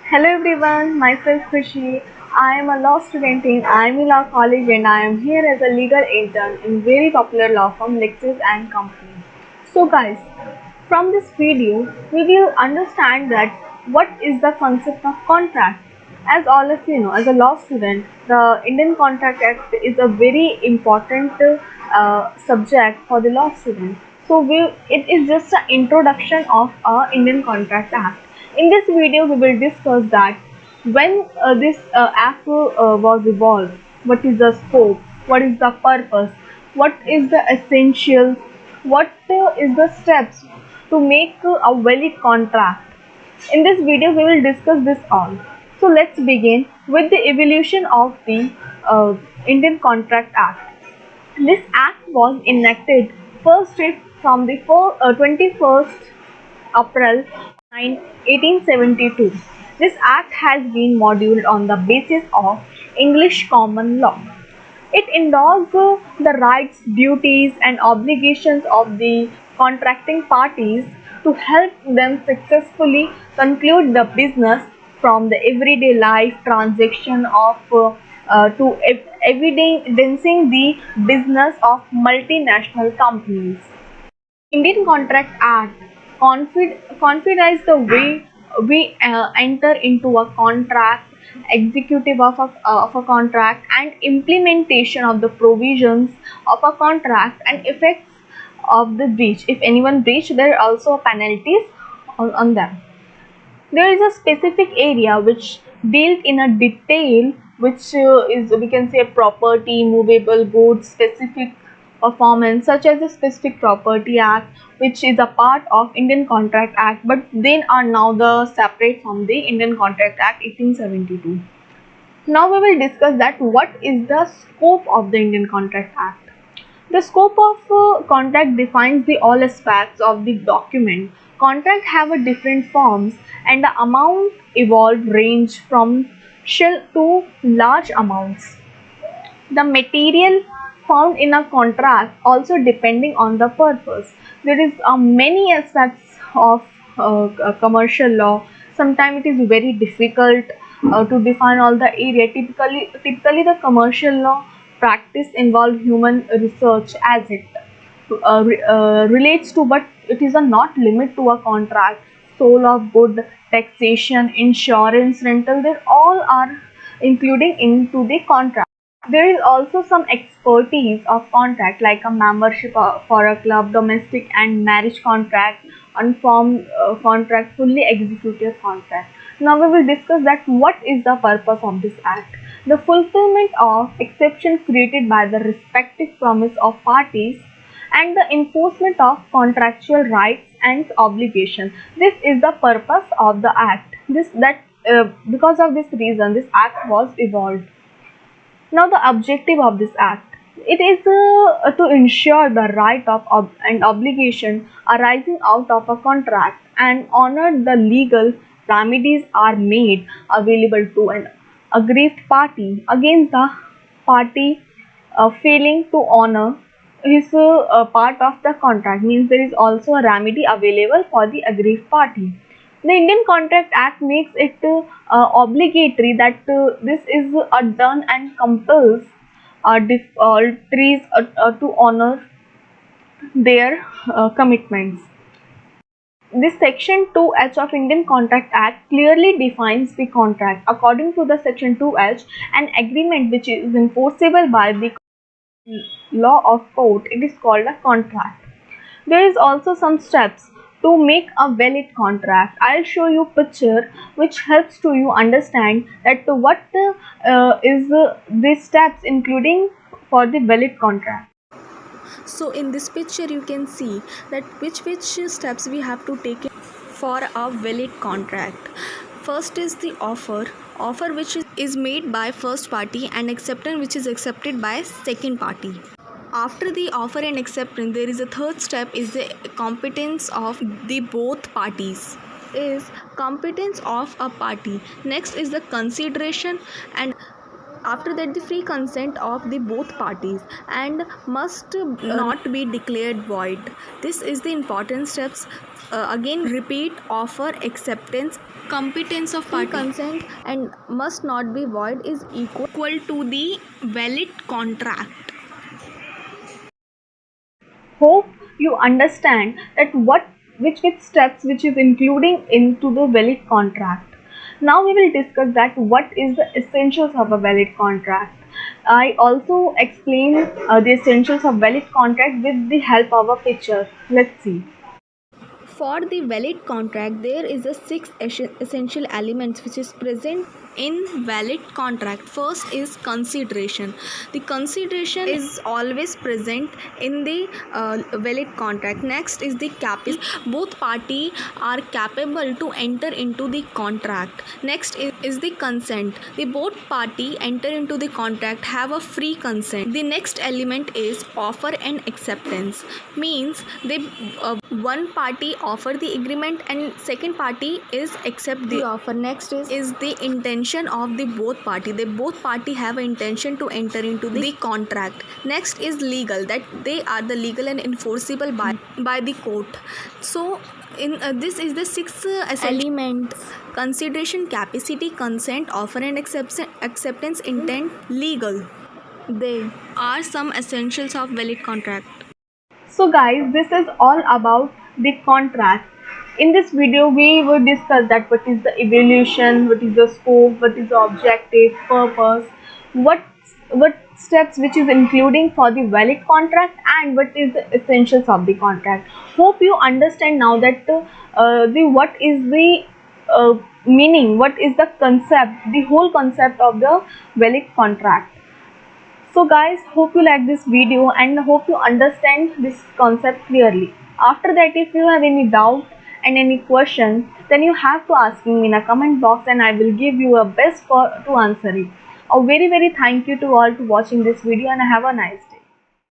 Hello everyone, myself Khushi. I am a law student in IME Law College and I am here as a legal intern in very popular law firm Lexis and Company. So guys, from this video, we will understand that what is the concept of contract. As all of you know, as a law student, the Indian Contract Act is a very important subject for the law student. It is just an introduction of Indian Contract Act. In this video, we will discuss that when this act was evolved, what is the scope, what is the purpose, what is the essentials, what is the steps to make a valid contract. In this video, we will discuss this all. So let's begin with the evolution of the Indian Contract Act. This act was enacted first from the 21st April 1872. This act has been modeled on the basis of English common law. It endows the rights, duties, and obligations of the contracting parties to help them successfully conclude the business from the everyday life transaction of to evidencing the business of multinational companies. Indian Contract Act confides the way we enter into a contract, executive of a contract, and implementation of the provisions of a contract and effects of the breach. If anyone breach, there are also penalties on them. There is a specific area which deals in a detail, which is, we can say, property, movable goods, specific performance, such as the Specific Property Act, which is a part of Indian Contract Act, but then are now the separate from the Indian Contract Act 1872. Now we will discuss that what is the scope of the Indian Contract Act. The scope of contract defines the all aspects of the document. Contract have a different forms and the amount evolved range from shell to large amounts. The material found in a contract also depending on the purpose. There is many aspects of commercial law. Sometimes it is very difficult to define all the area. Typically the commercial law practice involve human research as it relates to, but it is a not limit to a contract. Soul of good, taxation, insurance, rental, they all are including into the contract. There is also some expertise of contract like a membership for a club, domestic and marriage contract, unformed contract, fully executive contract. Now we will discuss that what is the purpose of this act. The fulfillment of exceptions created by the respective promise of parties and the enforcement of contractual rights and obligations. This is the purpose of the act. Because of this reason, this act was evolved. Now, the objective of this act, it is to ensure the right of and obligation arising out of a contract and honor the legal remedies are made available to an aggrieved party against the party failing to honor his part of the contract. Means there is also a remedy available for the aggrieved party. The Indian Contract Act makes it obligatory that this is done and compels trees to honor their commitments. This Section 2H of Indian Contract Act clearly defines the contract. According to the Section 2H, an agreement which is enforceable by the law of court, it is called a contract. There is also some steps to make a valid contract. I'll show you picture which helps to you understand that what is these steps including for the valid contract. So in this picture you can see that which steps we have to take for a valid contract. First is the offer which is made by first party and acceptance which is accepted by second party. After the offer and acceptance, there is a third step is the competence of the both parties. Is competence of a party. Next is the consideration and After that, the free consent of the both parties and must not be declared void. This is the important steps. Again repeat: offer, acceptance, competence of party. Free consent and must not be void is equal to the valid contract. Hope you understand that which steps which is including into the valid contract. Now we will discuss that what is the essentials of a valid contract. I also explain the essentials of valid contract with the help of a picture. Let's see. For the valid contract, there is a six essential elements which is present in valid contract. First is consideration. The consideration is always present in the valid contract. Next is the capacity. Both party are capable to enter into the contract. Next is the consent. The both party enter into the contract have a free consent. The next element is offer and acceptance. Means they one party offer the agreement and second party is accept the offer. Next is the intention of the both party. They both party have an intention to enter into the contract. Next is legal, that they are the legal and enforceable by the court. So in this is the six elements: consideration, capacity, consent, offer and acceptance, intent, legal. They are some essentials of valid contract. So guys, this is all about the contract. In this video, we will discuss that what is the evaluation, what is the scope, what is the objective, purpose, what steps which is including for the valid contract, and what is the essentials of the contract. Hope you understand now that what is the meaning, what is the concept, the whole concept of the valid contract. So guys, hope you like this video and hope you understand this concept clearly. After that, if you have any doubt and any question, then you have to ask me in a comment box and I will give you a best to answer it. A very thank you to all to watching this video and have a nice day.